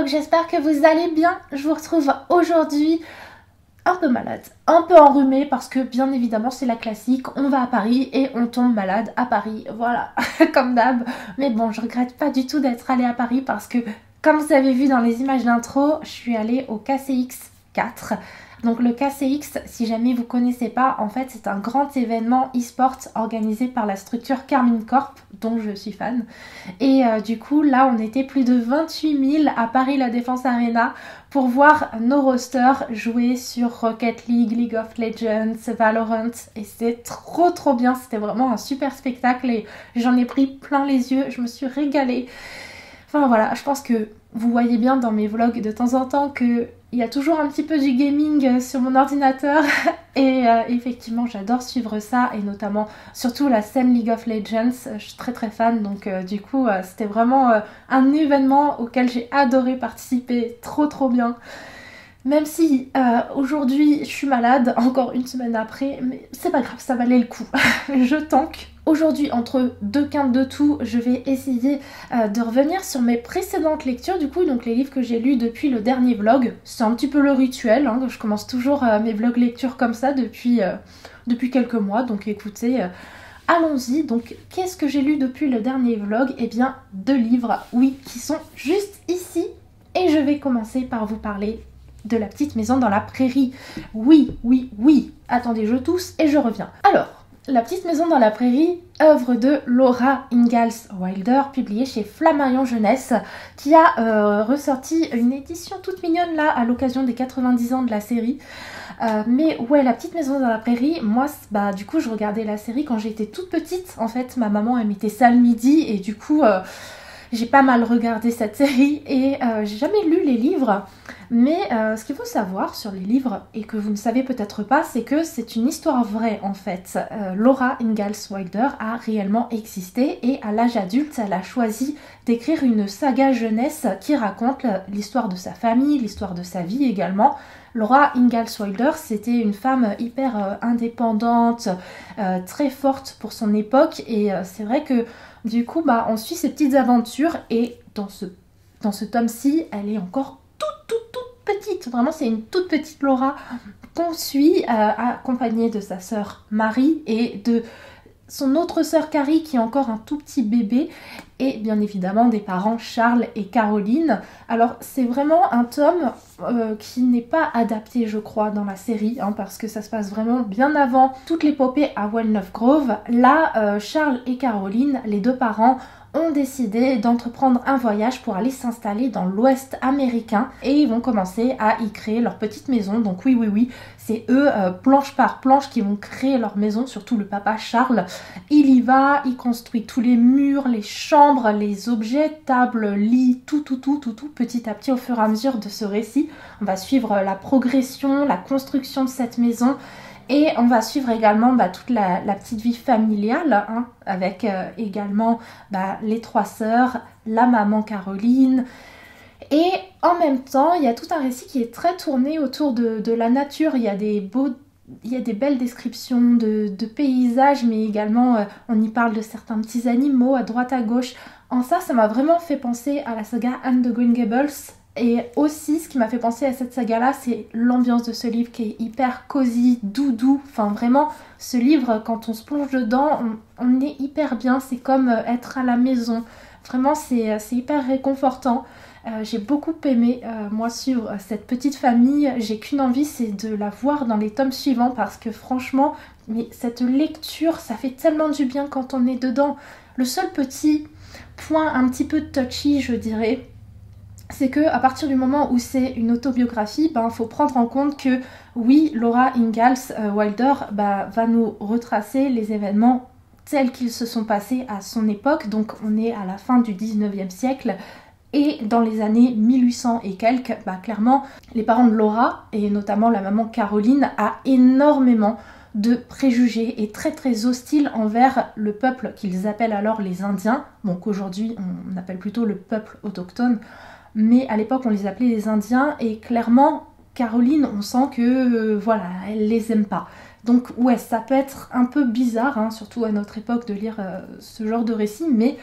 vlog, j'espère que vous allez bien. Je vous retrouve aujourd'hui un peu malade, un peu enrhumée parce que bien évidemment c'est la classique, on va à Paris et on tombe malade à Paris, voilà, comme d'hab. Mais bon, je regrette pas du tout d'être allée à Paris parce que comme vous avez vu dans les images d'intro, je suis allée au KCX 4. Donc le KCX, si jamais vous connaissez pas, en fait c'est un grand événement e-sport organisé par la structure Carmine Corp, dont je suis fan. Et du coup là on était plus de 28 000 à Paris La Défense Arena pour voir nos rosters jouer sur Rocket League, League of Legends, Valorant. Et c'était trop bien, c'était vraiment un super spectacle et j'en ai pris plein les yeux, je me suis régalée. Enfin voilà, je pense que vous voyez bien dans mes vlogs de temps en temps qu'il y a toujours un petit peu du gaming sur mon ordinateur et effectivement j'adore suivre ça et notamment surtout la scène League of Legends, je suis très fan donc du coup c'était vraiment un événement auquel j'ai adoré participer, trop bien. Même si aujourd'hui je suis malade, encore une semaine après, mais c'est pas grave, ça valait le coup, je tank. Aujourd'hui, entre deux quintes de tout, je vais essayer de revenir sur mes précédentes lectures, du coup, donc les livres que j'ai lus depuis le dernier vlog. C'est un petit peu le rituel, hein, je commence toujours mes vlogs lecture comme ça depuis quelques mois, donc écoutez, allons-y. Donc, qu'est-ce que j'ai lu depuis le dernier vlog? Eh bien, 2 livres, oui, qui sont juste ici, et je vais commencer par vous parler de La Petite Maison dans la Prairie. Oui, attendez, je tousse et je reviens. Alors, La Petite Maison dans la Prairie, œuvre de Laura Ingalls Wilder, publiée chez Flammarion Jeunesse, qui a ressorti une édition toute mignonne là à l'occasion des 90 ans de la série. Mais ouais, La Petite Maison dans la Prairie, moi bah du coup je regardais la série quand j'étais toute petite. En fait, ma maman elle mettait ça le midi et du coup j'ai pas mal regardé cette série et j'ai jamais lu les livres. Mais ce qu'il faut savoir sur les livres, et que vous ne savez peut-être pas, c'est que c'est une histoire vraie en fait. Laura Ingalls Wilder a réellement existé et à l'âge adulte, elle a choisi d'écrire une saga jeunesse qui raconte l'histoire de sa famille, l'histoire de sa vie également. Laura Ingalls Wilder, c'était une femme hyper indépendante, très forte pour son époque et c'est vrai que du coup, bah, on suit ses petites aventures et dans ce tome-ci, elle est encore toute petite. Vraiment, c'est une toute petite Laura qu'on suit accompagnée de sa sœur Marie et de son autre sœur Carrie qui est encore un tout petit bébé et bien évidemment des parents Charles et Caroline. Alors c'est vraiment un tome qui n'est pas adapté je crois dans la série hein, parce que ça se passe vraiment bien avant toute l'épopée à Walnut Grove. Là Charles et Caroline, les deux parents, ont décidé d'entreprendre un voyage pour aller s'installer dans l'ouest américain et ils vont commencer à y créer leur petite maison. Donc oui, c'est eux planche par planche qui vont créer leur maison, surtout le papa Charles. Il y va, il construit tous les murs, les chambres, les objets, tables, lits, tout, petit à petit au fur et à mesure de ce récit. On va suivre la progression, la construction de cette maison. Et on va suivre également toute la petite vie familiale, hein, avec également les 3 sœurs, la maman Caroline. Et en même temps, il y a tout un récit qui est très tourné autour de la nature. Il y a des belles descriptions de paysages, mais également on y parle de certains petits animaux à droite à gauche. En ça m'a vraiment fait penser à la saga Anne de Green Gables. Et aussi, ce qui m'a fait penser à cette saga-là, c'est l'ambiance de ce livre qui est hyper cosy, doudou. Enfin, vraiment, ce livre, quand on se plonge dedans, on est hyper bien. C'est comme être à la maison. Vraiment, c'est hyper réconfortant. J'ai beaucoup aimé, moi, suivre cette petite famille. J'ai qu'une envie, c'est de la voir dans les tomes suivants parce que franchement, mais cette lecture, ça fait tellement du bien quand on est dedans. Le seul petit point un petit peu touchy, je dirais, c'est que à partir du moment où c'est une autobiographie, faut prendre en compte que oui, Laura Ingalls Wilder va nous retracer les événements tels qu'ils se sont passés à son époque. Donc on est à la fin du 19e siècle et dans les années 1800 et quelques, clairement les parents de Laura et notamment la maman Caroline a énormément de préjugés et très hostiles envers le peuple qu'ils appellent alors les Indiens, donc aujourd'hui on appelle plutôt le peuple autochtone. Mais à l'époque on les appelait les Indiens et clairement Caroline on sent que voilà, elle les aime pas. Donc ouais, ça peut être un peu bizarre, hein, surtout à notre époque de lire ce genre de récit, mais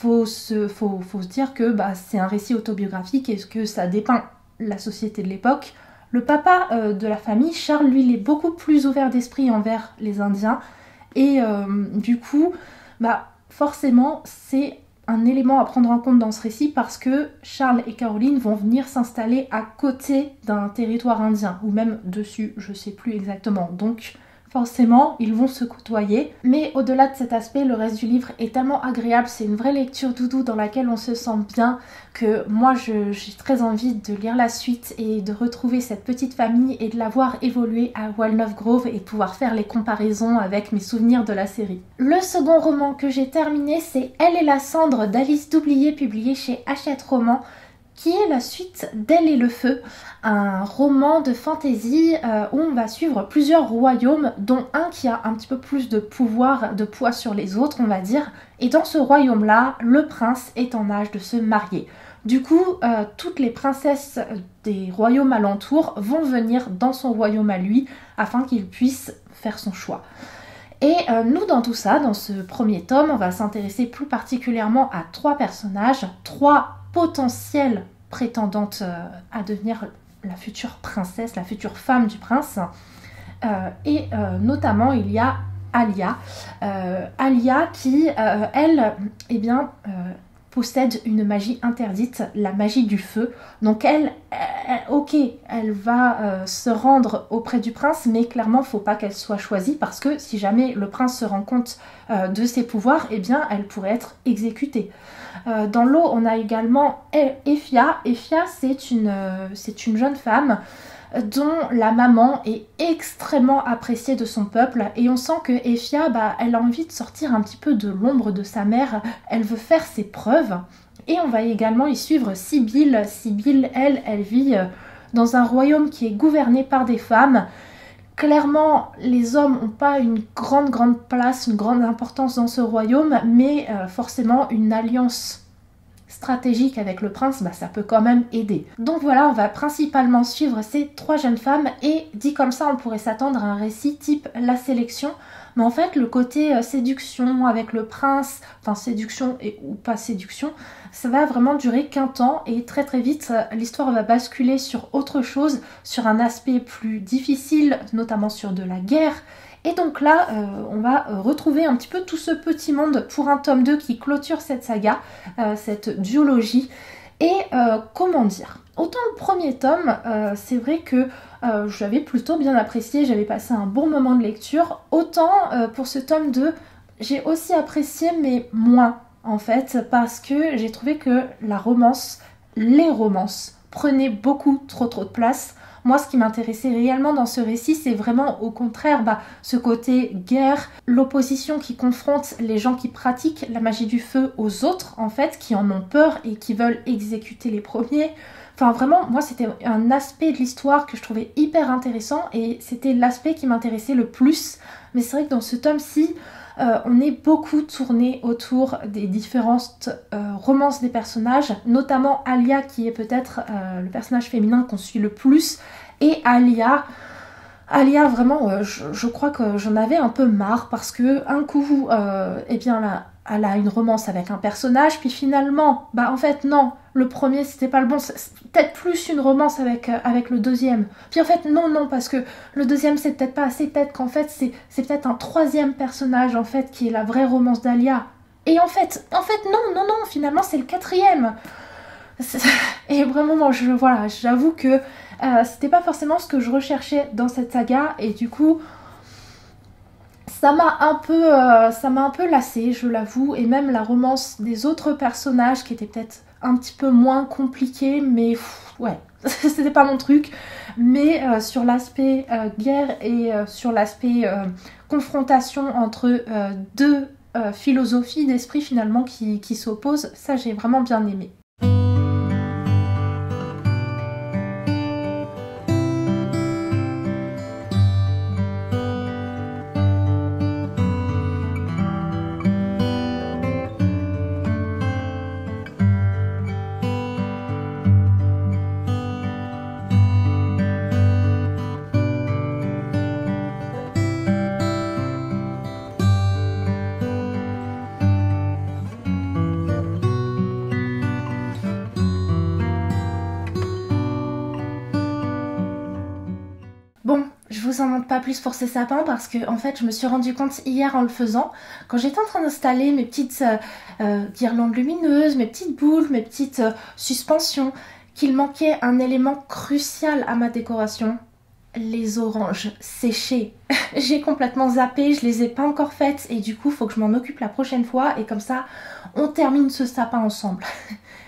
faut se dire que bah, c'est un récit autobiographique et que ça dépeint la société de l'époque. Le papa de la famille, Charles, lui, il est beaucoup plus ouvert d'esprit envers les Indiens. Et du coup, bah, forcément, c'est un élément à prendre en compte dans ce récit parce que Charles et Caroline vont venir s'installer à côté d'un territoire indien, ou même dessus, je sais plus exactement. Donc forcément, ils vont se côtoyer. Mais au-delà de cet aspect, le reste du livre est tellement agréable, c'est une vraie lecture doudou dans laquelle on se sent bien, que moi j'ai très envie de lire la suite et de retrouver cette petite famille et de la voir évoluer à Walnut Grove et pouvoir faire les comparaisons avec mes souvenirs de la série. Le second roman que j'ai terminé, c'est Elle et la cendre d'Alice Doublié, publié chez Hachette Romans, qui est la suite d'Elle et le feu, un roman de fantasy où on va suivre plusieurs royaumes, dont un qui a un petit peu plus de pouvoir, de poids sur les autres, on va dire. Et dans ce royaume-là, le prince est en âge de se marier. Du coup, toutes les princesses des royaumes alentours vont venir dans son royaume à lui, afin qu'il puisse faire son choix. Et nous, dans tout ça, dans ce premier tome, on va s'intéresser plus particulièrement à 3 personnages, 3 potentielles prétendantes à devenir la future princesse, la future femme du prince. Notamment, il y a Alia. Alia qui, elle, eh bien, possède une magie interdite, la magie du feu. Donc elle va se rendre auprès du prince, mais clairement, faut pas qu'elle soit choisie parce que si jamais le prince se rend compte de ses pouvoirs, eh bien, elle pourrait être exécutée. Dans l'eau, on a également Effia. Effia, c'est une jeune femme dont la maman est extrêmement appréciée de son peuple et on sent que Effia, elle a envie de sortir un petit peu de l'ombre de sa mère, elle veut faire ses preuves. Et on va également y suivre Sibylle. Sibylle, elle vit dans un royaume qui est gouverné par des femmes. Clairement, les hommes n'ont pas une grande place, une grande importance dans ce royaume, mais forcément une alliance stratégique avec le prince, ça peut quand même aider. Donc voilà, on va principalement suivre ces 3 jeunes femmes et dit comme ça, on pourrait s'attendre à un récit type La Sélection. Mais en fait, le côté séduction avec le prince, enfin séduction ou pas séduction, ça va vraiment durer qu'un temps et très vite, l'histoire va basculer sur autre chose, sur un aspect plus difficile, notamment sur de la guerre. Et donc là, on va retrouver un petit peu tout ce petit monde pour un tome 2 qui clôture cette saga, cette duologie. Et comment dire, autant le premier tome, c'est vrai que j'avais plutôt bien apprécié, j'avais passé un bon moment de lecture. Autant pour ce tome 2, j'ai aussi apprécié, mais moins en fait, parce que j'ai trouvé que les romances prenaient beaucoup trop de place. Moi, ce qui m'intéressait réellement dans ce récit, c'est vraiment au contraire ce côté guerre, l'opposition qui confronte les gens qui pratiquent la magie du feu aux autres, en fait, qui en ont peur et qui veulent exécuter les premiers. Enfin, vraiment, moi, c'était un aspect de l'histoire que je trouvais hyper intéressant et c'était l'aspect qui m'intéressait le plus. Mais c'est vrai que dans ce tome-ci, on est beaucoup tourné autour des différentes romances des personnages, notamment Alia qui est peut-être le personnage féminin qu'on suit le plus, et Alia vraiment, je crois que j'en avais un peu marre parce que un coup, eh bien là, elle a une romance avec un personnage, puis finalement, en fait non, le premier c'était pas le bon, c'est peut-être plus une romance avec le deuxième. Puis en fait non, parce que le deuxième c'est peut-être pas assez, peut-être qu'en fait c'est peut-être un troisième personnage en fait qui est la vraie romance d'Alia. Et en fait non, finalement c'est le quatrième. Et vraiment moi j'avoue que c'était pas forcément ce que je recherchais dans cette saga et du coup ça m'a un peu lassée, je l'avoue, et même la romance des autres personnages qui était peut-être un petit peu moins compliquée, mais ouais, c'était pas mon truc. Mais sur l'aspect guerre et sur l'aspect confrontation entre 2 philosophies d'esprit finalement qui s'opposent, ça j'ai vraiment bien aimé. pas plus pour ce sapin parce que en fait je me suis rendu compte hier en le faisant, quand j'étais en train d'installer mes petites guirlandes lumineuses, mes petites boules, mes petites suspensions, qu'il manquait un élément crucial à ma décoration. Les oranges séchées. J'ai complètement zappé, je les ai pas encore faites et du coup faut que je m'en occupe la prochaine fois et comme ça on termine ce sapin ensemble.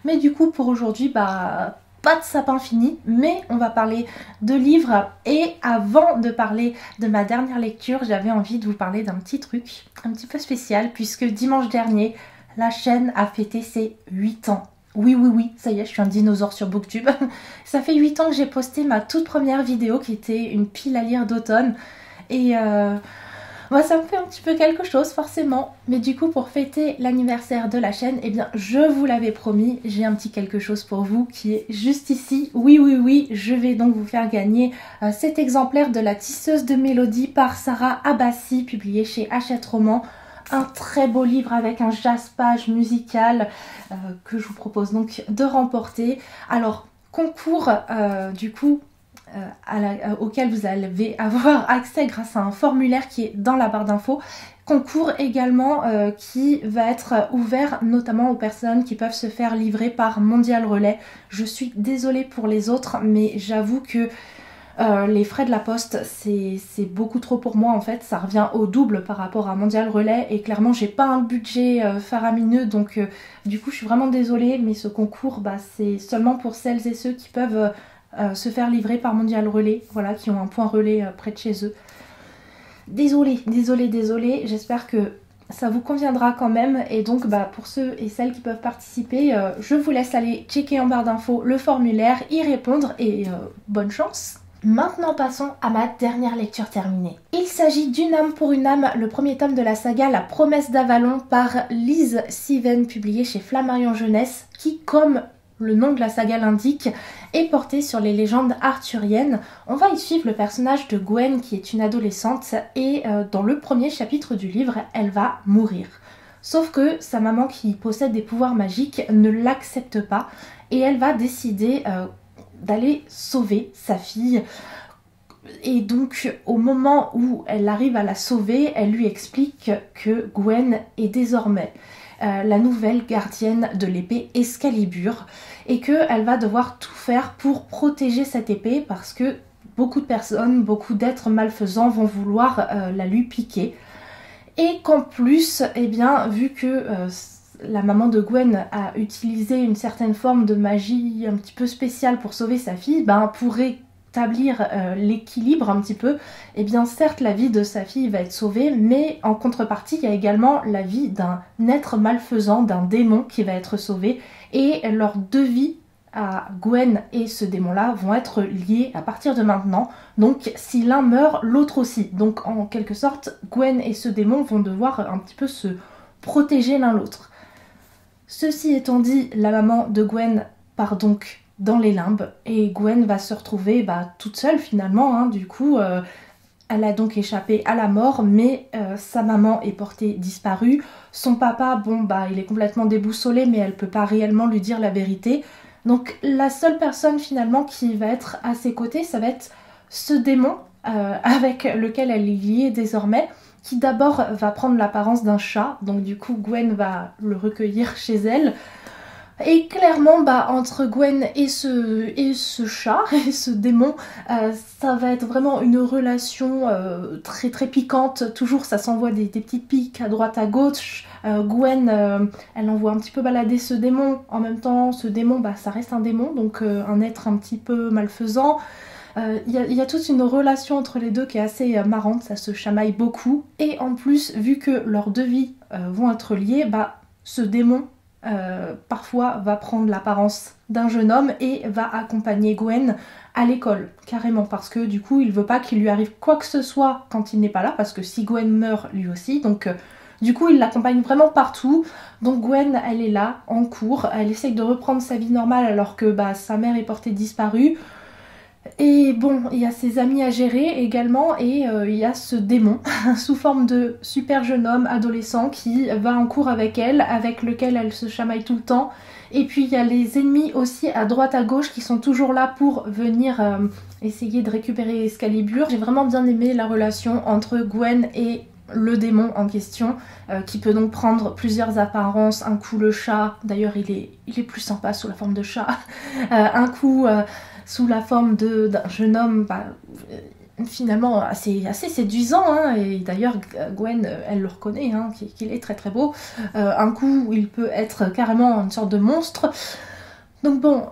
Mais du coup pour aujourd'hui pas de sapin fini, mais on va parler de livres et avant de parler de ma dernière lecture, j'avais envie de vous parler d'un petit truc un petit peu spécial puisque dimanche dernier la chaîne a fêté ses 8 ans. Oui, ça y est, je suis un dinosaure sur Booktube. Ça fait 8 ans que j'ai posté ma toute première vidéo qui était une pile à lire d'automne. Et moi, ça me fait un petit peu quelque chose forcément. Mais du coup, pour fêter l'anniversaire de la chaîne, eh bien, je vous l'avais promis, j'ai un petit quelque chose pour vous qui est juste ici. Oui, je vais donc vous faire gagner cet exemplaire de La Tisseuse de Mélodie par Sarah Abbassi, publié chez Hachette Roman. Un très beau livre avec un jaspage musical que je vous propose donc de remporter. Alors, concours du coup auquel vous allez avoir accès grâce à un formulaire qui est dans la barre d'infos. Concours également qui va être ouvert notamment aux personnes qui peuvent se faire livrer par Mondial Relais. Je suis désolée pour les autres, mais j'avoue que les frais de la poste c'est beaucoup trop pour moi en fait, ça revient au double par rapport à Mondial Relais et clairement j'ai pas un budget faramineux donc du coup je suis vraiment désolée mais ce concours c'est seulement pour celles et ceux qui peuvent se faire livrer par Mondial Relais, voilà, qui ont un point relais près de chez eux. Désolée, j'espère que ça vous conviendra quand même et donc pour ceux et celles qui peuvent participer, je vous laisse aller checker en barre d'infos le formulaire, y répondre et bonne chance. Maintenant passons à ma dernière lecture terminée. Il s'agit d'Une âme pour une âme, le premier tome de la saga La Promesse d'Avalon par Lise Siven, publié chez Flammarion Jeunesse, qui comme le nom de la saga l'indique, est porté sur les légendes arthuriennes. On va y suivre le personnage de Gwen qui est une adolescente et dans le premier chapitre du livre, elle va mourir. Sauf que sa maman qui possède des pouvoirs magiques ne l'accepte pas et elle va décider d'aller sauver sa fille. Et donc au moment où elle arrive à la sauver, elle lui explique que Gwen est désormais la nouvelle gardienne de l'épée Excalibur et qu'elle va devoir tout faire pour protéger cette épée parce que beaucoup de personnes, beaucoup d'êtres malfaisants vont vouloir la lui piquer et qu'en plus, eh bien, vu que la maman de Gwen a utilisé une certaine forme de magie un petit peu spéciale pour sauver sa fille, pour rétablir l'équilibre un petit peu, et bien certes la vie de sa fille va être sauvée, mais en contrepartie il y a également la vie d'un être malfaisant, d'un démon qui va être sauvé, et leurs deux vies à Gwen et ce démon-là vont être liés à partir de maintenant. Donc si l'un meurt, l'autre aussi. Donc en quelque sorte, Gwen et ce démon vont devoir un petit peu se protéger l'un l'autre. Ceci étant dit, la maman de Gwen part donc dans les limbes et Gwen va se retrouver toute seule finalement. Du coup, elle a donc échappé à la mort, mais sa maman est portée disparue. Son papa, il est complètement déboussolé, mais elle peut pas réellement lui dire la vérité. Donc la seule personne finalement qui va être à ses côtés, ça va être ce démon avec lequel elle est liée désormais, qui d'abord va prendre l'apparence d'un chat, donc du coup Gwen va le recueillir chez elle. Et clairement, entre Gwen et ce chat, et ce démon, ça va être vraiment une relation très très piquante. Toujours, ça s'envoie des petites piques à droite à gauche. Gwen, elle envoie un petit peu balader ce démon. En même temps, ce démon, ça reste un démon, donc un être un petit peu malfaisant. Il y a toute une relation entre les deux qui est assez marrante, ça se chamaille beaucoup. Et en plus, vu que leurs deux vies vont être liées, ce démon parfois va prendre l'apparence d'un jeune homme et va accompagner Gwen à l'école, carrément, parce que du coup il veut pas qu'il lui arrive quoi que ce soit quand il n'est pas là, parce que si Gwen meurt lui aussi, donc du coup il l'accompagne vraiment partout. Donc Gwen, elle est là en cours, elle essaye de reprendre sa vie normale alors que sa mère est portée disparue. Et bon, il y a ses amis à gérer également et il y a ce démon sous forme de super jeune homme adolescent qui va en cours avec elle, avec lequel elle se chamaille tout le temps. Et puis il y a les ennemis aussi à droite à gauche qui sont toujours là pour venir essayer de récupérer Excalibur. J'ai vraiment bien aimé la relation entre Gwen et le démon en question, qui peut donc prendre plusieurs apparences. Un coup le chat, d'ailleurs il est plus sympa sous la forme de chat, un coup sous la forme d'un jeune homme finalement assez séduisant, hein, et d'ailleurs Gwen elle le reconnaît, hein, qu'il est très très beau. Un coup il peut être carrément une sorte de monstre. Donc bon,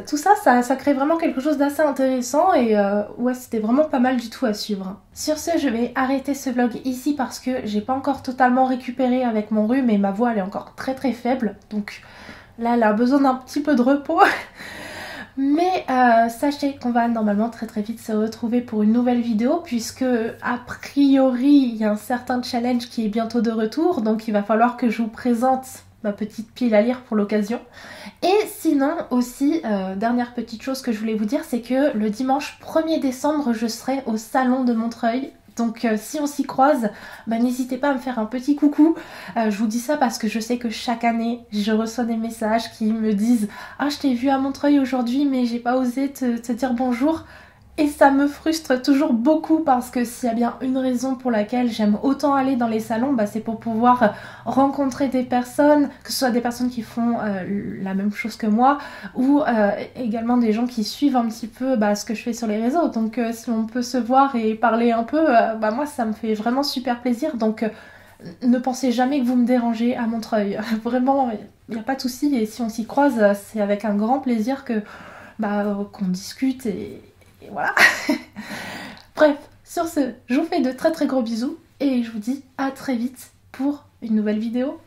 tout ça, ça crée vraiment quelque chose d'assez intéressant et ouais, c'était vraiment pas mal du tout à suivre. Sur ce, je vais arrêter ce vlog ici parce que j'ai pas encore totalement récupéré avec mon rhume et ma voix elle est encore très très faible. Donc là, elle a besoin d'un petit peu de repos. Mais sachez qu'on va normalement très très vite se retrouver pour une nouvelle vidéo puisque a priori il y a un certain challenge qui est bientôt de retour, donc il va falloir que je vous présente ma petite pile à lire pour l'occasion. Et sinon aussi, dernière petite chose que je voulais vous dire, c'est que le dimanche 1er décembre je serai au salon de Montreuil. Donc si on s'y croise, n'hésitez pas à me faire un petit coucou. Je vous dis ça parce que je sais que chaque année, je reçois des messages qui me disent « Ah, je t'ai vu à Montreuil aujourd'hui, mais j'ai pas osé te dire bonjour ». Et ça me frustre toujours beaucoup parce que s'il y a bien une raison pour laquelle j'aime autant aller dans les salons, c'est pour pouvoir rencontrer des personnes, que ce soit des personnes qui font la même chose que moi ou également des gens qui suivent un petit peu ce que je fais sur les réseaux. Donc si on peut se voir et parler un peu, moi ça me fait vraiment super plaisir. Donc ne pensez jamais que vous me dérangez à Montreuil. Vraiment, il n'y a pas de souci et si on s'y croise, c'est avec un grand plaisir que qu'on discute et voilà. Bref, sur ce, je vous fais de très très gros bisous et je vous dis à très vite pour une nouvelle vidéo.